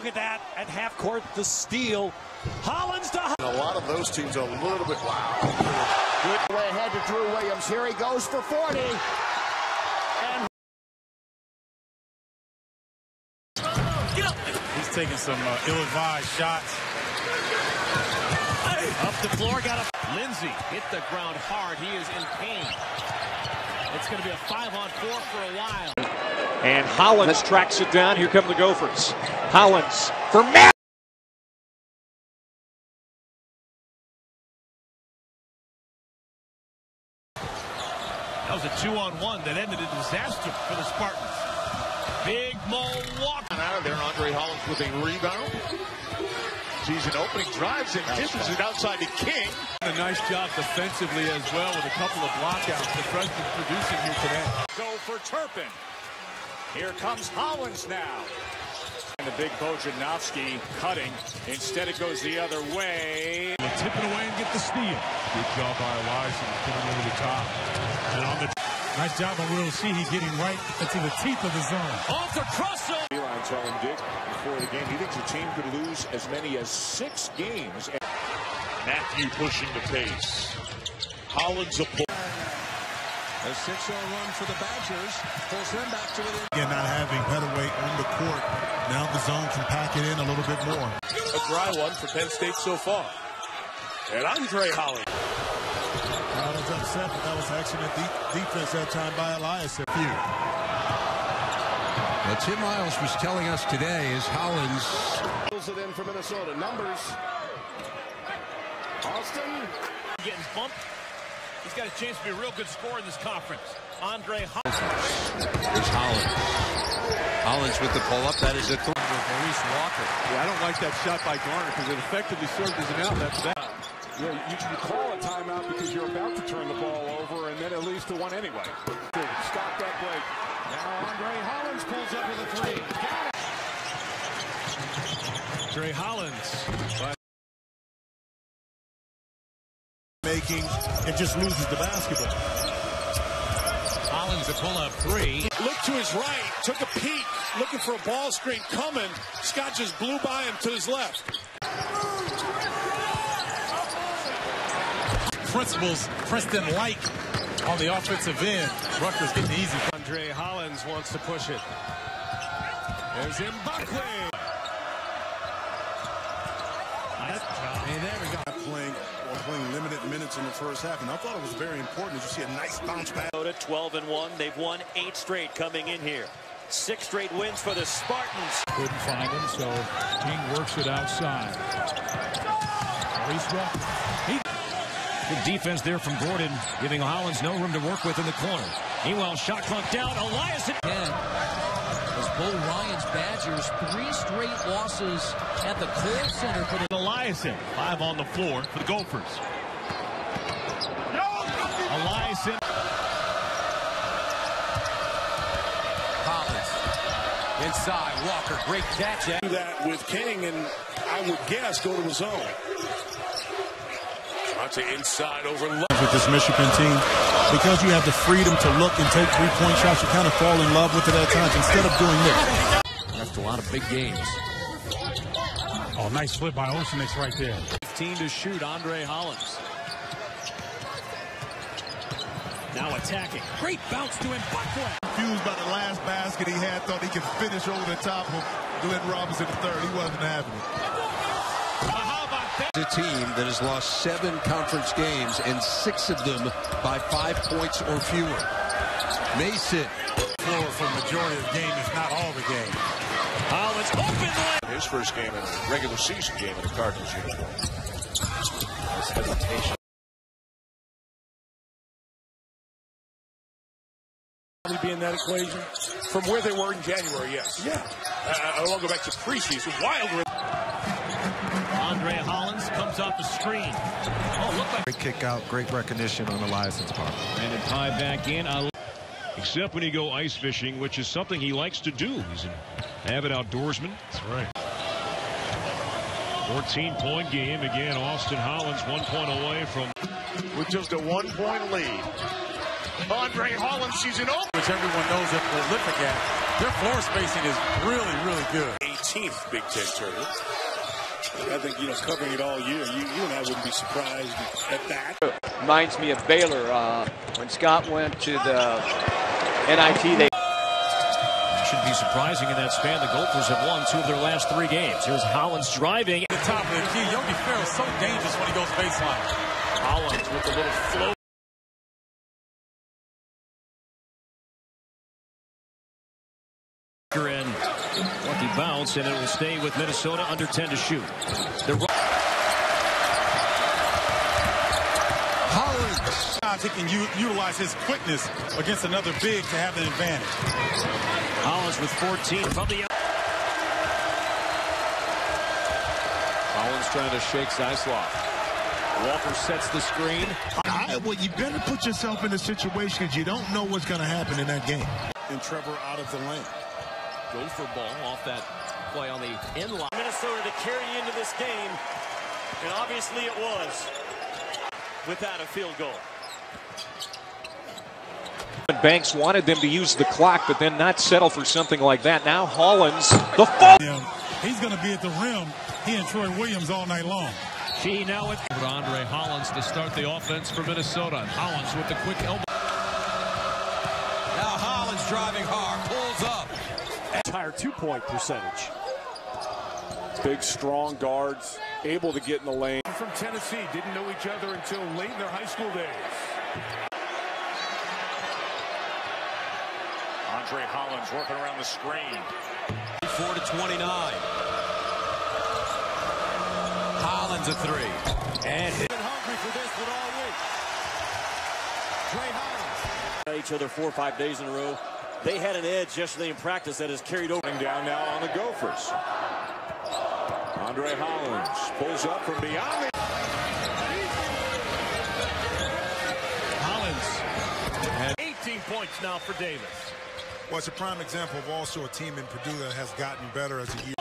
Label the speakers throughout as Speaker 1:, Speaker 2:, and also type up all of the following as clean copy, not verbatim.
Speaker 1: look at that at half court, the steal. Hollins to Hollins.
Speaker 2: A lot of those teams are a little bit wow.
Speaker 3: Good way ahead to Drew Williams. Here he goes for 40. And
Speaker 4: he's taking some ill-advised shots.
Speaker 1: Up the floor, got a
Speaker 5: Lindsay hit the ground hard. He is in pain. It's going to be a 5-on-4 for a while.
Speaker 1: And Hollins tracks it down. Here come the Gophers. Hollins for Matt.
Speaker 5: That was a 2-on-1 that ended in disaster for the Spartans. Big Mo walk.
Speaker 2: Out of there, Andre Hollins with a rebound. Sees an opening, drives and dishes it outside to King.
Speaker 4: A nice job defensively as well with a couple of blockouts. The freshman producing here today.
Speaker 6: Go for Turpin. Here comes Hollins now. And the big Bojanovsky cutting. Instead it goes the other way.
Speaker 4: They'll tip it away and get the steal. Good job by Elias putting over the top. And on the nice job on Will C. He's getting right into the teeth of the zone.
Speaker 5: Off the crossover.
Speaker 6: Eli telling Dick before the game he thinks the team could lose as many as 6 games.
Speaker 2: Matthew pushing the pace. Hollins a pull.
Speaker 7: A 6-0 run for the Badgers pulls them back to within.
Speaker 4: Again, not having Pettaway on the court. Now the zone can pack it in a little bit more.
Speaker 2: A dry one for Penn State so far. And Andre Hollins.
Speaker 4: Crowd is upset, but that was excellent defense that time by Elias.
Speaker 7: What Tim Miles was telling us today is Hollins
Speaker 3: pulls it in for Minnesota. Numbers. Austin.
Speaker 5: Getting bumped. He's got a chance to be a real good scorer in this conference. Andre Hollins.
Speaker 7: Here's Hollins. Hollins with the pull-up. That is a three. Maurice Walker.
Speaker 4: Yeah, I don't like that shot by Garner because it effectively served as an outlet for that.
Speaker 6: Yeah, you call a timeout because you're about to turn the ball over, and then it leads to one anyway. Stop that break.
Speaker 3: Now Andre Hollins pulls up with a 3. Got it.
Speaker 5: Andre Hollins.
Speaker 4: Making and just loses the basketball.
Speaker 5: Hollins a pull-up 3.
Speaker 2: Looked to his right, took a peek, looking for a ball screen coming. Scott just blew by him to his left.
Speaker 4: Principles Princeton like on the offensive end. Rutgers getting easy.
Speaker 5: Andre Hollins wants to push it. There's Mbakwe. Nice job.
Speaker 4: And there we go. Playing limited minutes in the first half, and I thought it was very important that you see a nice bounce back.
Speaker 1: 12-1. They've won 8 straight coming in here. 6 straight wins for the Spartans.
Speaker 4: Couldn't find him, so King works it outside. Maurice Walker.
Speaker 5: Good defense there from Gordon, giving Hollins no room to work with in the corner. Meanwhile, shot clock down. Elias
Speaker 8: as Bo Ryan's Badgers 3 straight losses at the Kohl Center for the
Speaker 5: Eliason, 5 on the floor for the Gophers. Eliason.
Speaker 7: Hollins. Inside. Walker. Great catch.
Speaker 2: Do that with King, and I would guess go to the zone. To inside over
Speaker 4: with this Michigan team, because you have the freedom to look and take 3-point shots, you kind of fall in love with it at times instead of doing this.
Speaker 7: That's a lot of big games.
Speaker 4: Oh, nice flip by Oceanics right there.
Speaker 5: 15 to shoot. Andre Hollins. Now attacking. Great bounce to Mbakwe.
Speaker 4: Confused by the last basket he had, thought he could finish over the top of Glenn Robinson III. He wasn't having it.
Speaker 7: A team that has lost 7 conference games and 6 of them by 5 points or fewer. Mason.
Speaker 4: Floor for the majority of the game, if not all the game.
Speaker 5: Hollins open.
Speaker 2: his first game in a regular season game in the Cardinals uniform. His hesitation.
Speaker 6: Be in that equation from where they were in January, yes.
Speaker 2: Yeah. I want to go back to preseason. Wild.
Speaker 5: Andre Hollins comes off the screen. Oh, look like
Speaker 9: great kick out, great recognition on Eliason's part.
Speaker 5: And a tie back in. Except when you go ice fishing, which is something he likes to do. He's an avid outdoorsman.
Speaker 4: That's right.
Speaker 5: 14-point game. Again, Austin Hollins 1 point away from.
Speaker 2: With just a 1-point lead. Andre Hollins sees an open.
Speaker 4: Which everyone knows they're prolific at. Their floor spacing is really, really good.
Speaker 2: 8
Speaker 10: 13th Big Ten tournament. I think, covering it all year, you and I wouldn't be surprised at that.
Speaker 11: Reminds me of Baylor. When Scott went to the NIT, they
Speaker 12: shouldn't be surprising in that span. The Gophers have won 2 of their last 3 games. Here's Hollins driving.
Speaker 4: The top of the key. Yogi Ferrell's so dangerous when he goes baseline.
Speaker 12: Hollins with a little float. Lucky bounce, and it will stay with Minnesota under 10 to shoot.
Speaker 4: Hollins. He can utilize his quickness against another big to have an advantage.
Speaker 12: Hollins with 14 from the.
Speaker 5: Hollins trying to shake Zeisloff. Walker sets the screen.
Speaker 10: Well, you better put yourself in a situation because you don't know what's going to happen in that game.
Speaker 4: And Trevor out of the lane.
Speaker 12: Gopher ball off that play on the end line.
Speaker 1: Minnesota to carry into this game, and obviously it was without a field goal.
Speaker 13: Banks wanted them to use the clock, but then not settle for something like that. Now Hollins, the fall.
Speaker 4: He's going to be at the rim. He and Troy Williams all night long.
Speaker 12: She now with
Speaker 5: Andre Hollins to start the offense for Minnesota. Hollins with the quick elbow.
Speaker 7: Now Hollins driving hard, pulls up.
Speaker 14: Entire 2-point percentage. Big, strong guards, able to get in the lane.
Speaker 6: From Tennessee, didn't know each other until late in their high school days. Andre Hollins working around the screen.
Speaker 7: 4 to 29. Hollins a 3. And
Speaker 1: Been hungry for this one all week. Trey Hollins. Each other 4 or 5 days in a row. They had an edge yesterday in practice that has carried over.
Speaker 6: Down now on the Gophers. Andre Hollins pulls up from beyond the.
Speaker 5: Hollins and 18 points now for Davis.
Speaker 4: Well, it's a prime example of also a team in Purdue that has gotten better as a year.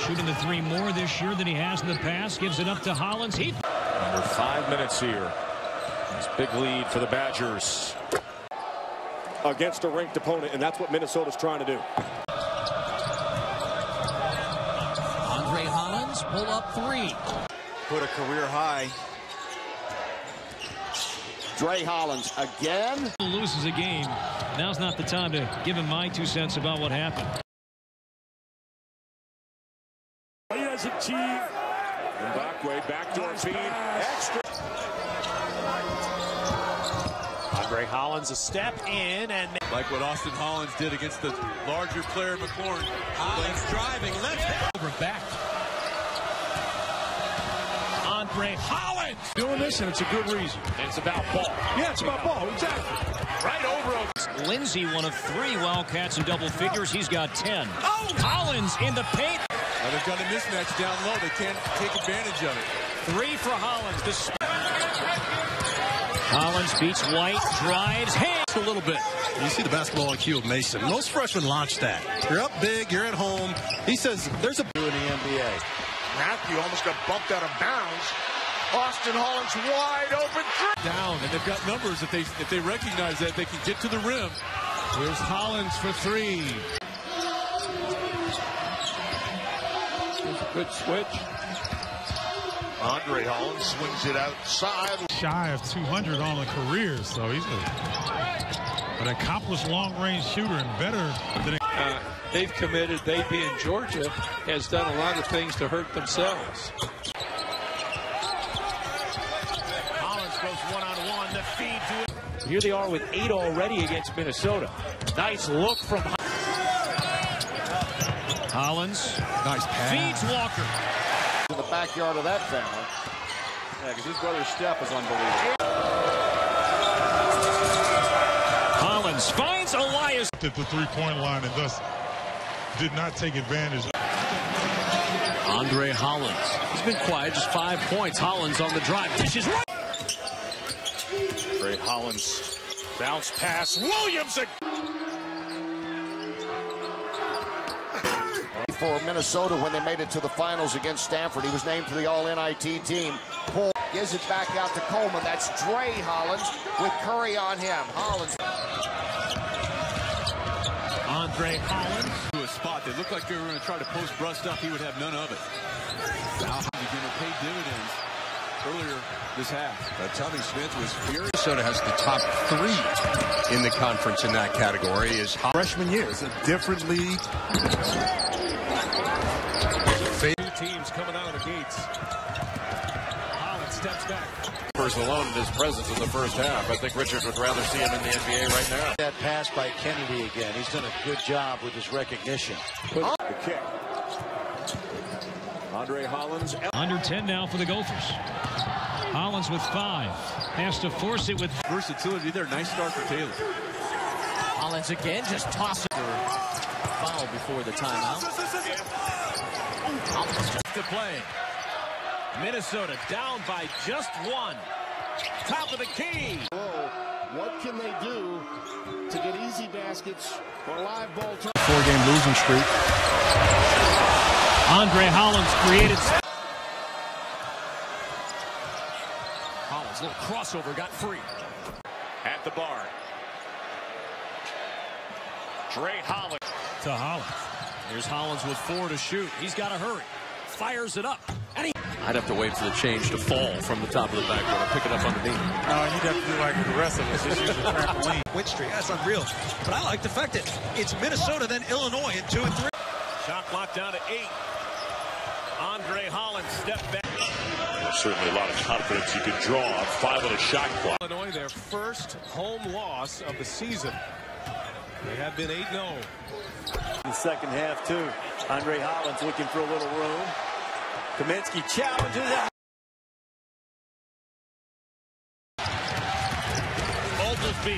Speaker 12: Shooting the 3 more this year than he has in the past. Gives it up to Hollins.
Speaker 6: Under 5 minutes here. This big lead for the Badgers.
Speaker 14: Against a ranked opponent, and that's what Minnesota's trying to do.
Speaker 8: Andre Hollins, pull up 3.
Speaker 3: Put a career high. Dre Hollins again.
Speaker 12: Loses a game. Now's not the time to give him my 2 cents about what happened.
Speaker 14: He has achieved.
Speaker 6: Mbakwe, backdoor feed, extra.
Speaker 1: Andre Hollins a step in and
Speaker 5: Like what Austin Hollins did against the larger player McLaurin.
Speaker 7: Hollins driving left.
Speaker 12: Over back. Andre Hollins
Speaker 14: Doing this, and it's a good reason.
Speaker 1: and it's about ball.
Speaker 14: Yeah, it's about ball, exactly.
Speaker 1: Right over him.
Speaker 12: Lindsey, one of 3 Wildcats in double figures. He's got 10. Oh! Hollins in the paint.
Speaker 5: Now they've got a mismatch down low. They can't take advantage of it.
Speaker 12: 3 for Hollins. Hollins beats White, drives, hands
Speaker 7: A little bit. You see the basketball IQ of Mason. Most freshmen launch that. You're up big, you're at home. He says there's a in the NBA.
Speaker 2: Matthew almost got bumped out of bounds. Austin Hollins wide open.
Speaker 5: Down, and they've got numbers. If they recognize that, they can get to the rim. Here's Hollins for 3.
Speaker 2: Good switch. Andre Hollins swings it outside.
Speaker 4: Shy of 200 on the career, so he's an accomplished long-range shooter and better than.
Speaker 13: They've committed, they being Georgia, has done a lot of things to hurt themselves.
Speaker 1: Hollins goes one-on-one. The feed to.
Speaker 13: Here they are with 8 already against Minnesota.
Speaker 1: Nice look from
Speaker 12: Hollins.
Speaker 4: Nice pass.
Speaker 12: Feeds Walker.
Speaker 3: In the backyard of that family. Yeah, because his brother's step is unbelievable.
Speaker 12: Hollins finds Elias
Speaker 4: At the 3-point line and thus did not take advantage.
Speaker 12: Andre Hollins. He's been quiet, just 5 points. Hollins on the drive. Dishes right.
Speaker 6: Great Hollins. Bounce pass. Williams.
Speaker 3: For Minnesota when they made it to the finals against Stanford. He was named to the All-NIT team. Paul gives it back out to Coleman. That's Dre Hollins with Curry on him. Hollins.
Speaker 12: Andre Hollins.
Speaker 5: To his
Speaker 15: spot. They looked like they were going to try to post Bruss up. He would have none of it. Now he's going to pay dividends earlier this half.
Speaker 7: Tommy Smith was furious. Minnesota has the top 3 in the conference in that category. Is
Speaker 16: freshman year. It's a different league.
Speaker 12: Two teams coming out of the gates. Hollins steps back.
Speaker 17: Alone in his presence in the first half. I think Richard would rather see him in the NBA right now.
Speaker 18: That pass by Kennedy again. He's done a good job with his recognition.
Speaker 14: The kick. Andre Hollins.
Speaker 12: Under 10 now for the Gophers. Hollins with 5. Has to force it with
Speaker 15: versatility there. Nice start for Taylor.
Speaker 8: Hollins again just tosses foul before the timeout.
Speaker 5: Hollins to play. Minnesota down by just 1. Top of the key.
Speaker 3: What can they do to get easy baskets or live ball?
Speaker 4: 4-game losing streak.
Speaker 12: Andre Hollins created. Hollins, little crossover, got free.
Speaker 6: At the bar. Dre Hollins.
Speaker 12: To Hollins. Here's Hollins with 4 to shoot. He's got to hurry. Fires it up. And
Speaker 13: I'd have to wait for the change to fall from the top of the backboard and pick it up underneath.
Speaker 9: You'd have to do like the rest of us. Just use the trampoline.
Speaker 19: Win streak. That's unreal. But I like the fact that it's Minnesota, then Illinois in 2 and 3.
Speaker 5: Shot clock down to 8. Andre Hollins stepped back.
Speaker 10: There's certainly a lot of confidence you could draw on 5 on a shot clock.
Speaker 14: Illinois, their first home loss of the season. They have been 8-0.
Speaker 1: In the second half, too. Andre Hollins looking for a little room. Kaminsky challenges it.
Speaker 5: Oglesby.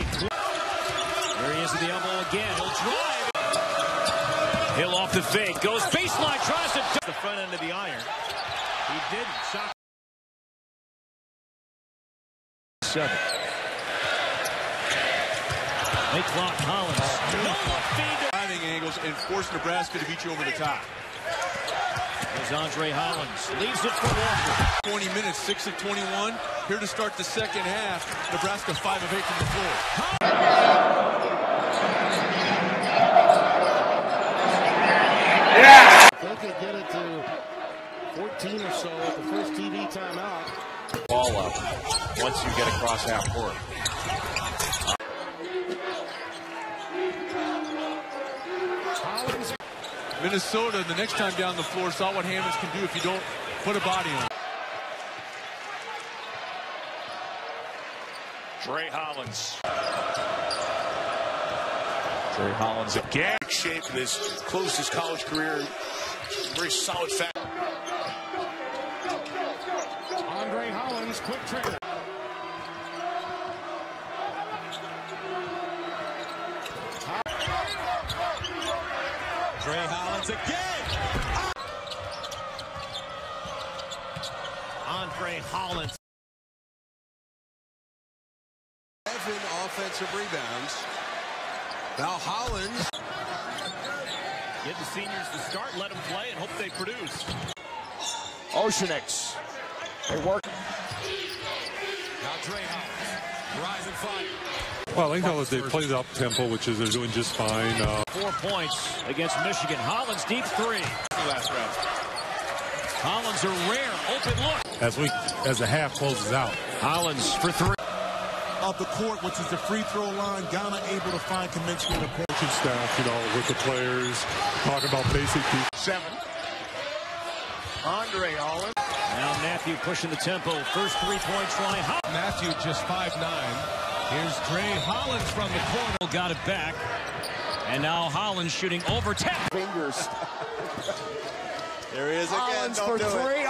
Speaker 5: There he is at the elbow again. He'll drive. Hill off the fake. Goes baseline. Tries to the front end of the iron. He didn't. Shot.
Speaker 12: 7. Late clock. Hollins. No feed.
Speaker 15: Driving angles and force Nebraska to beat you over the top.
Speaker 12: There's Andre Hollins. Leaves it for Walker.
Speaker 15: 20 minutes, 6 of 21. Here to start the second half. Nebraska 5 of 8 from the floor.
Speaker 3: If they could get it to 14 or so at the first TV timeout.
Speaker 17: Ball up once you get across half court.
Speaker 15: Minnesota, the next time down the floor, saw what Hammonds can do if you don't put a body on.
Speaker 6: Dre Hollins.
Speaker 10: Dre Hollins again. Shape in his closed his college career. Very solid fact.
Speaker 3: Andre Hollins, quick trigger.
Speaker 5: Dre Hollins again. Andre Hollins.
Speaker 7: 7 offensive rebounds. Now Hollins.
Speaker 5: Get the seniors to start, let them play, and hope they produce.
Speaker 3: Oceanics. They work.
Speaker 5: Now Dre Hollins. Rise and fight.
Speaker 4: Well, I think they played up tempo, which is they're doing just fine.
Speaker 12: 4 points against Michigan. Hollins deep 3.
Speaker 5: Last round.
Speaker 12: Hollins a rare open look.
Speaker 4: As the half closes out.
Speaker 12: Hollins for 3.
Speaker 16: Of the court, which is the free throw line. Ghana able to find Kaminsky in the
Speaker 4: Coaching staff, with the players, talking about basic people.
Speaker 3: 7. Andre Hollins.
Speaker 12: Now Matthew pushing the tempo. First 3-point try.
Speaker 5: Matthew just 5'9". Here's Dre Hollins from the corner.
Speaker 12: Got it back. And now Hollins shooting over 10
Speaker 3: fingers.
Speaker 17: There he is again.
Speaker 3: Hollins
Speaker 17: Don't
Speaker 3: for
Speaker 17: do
Speaker 3: 3.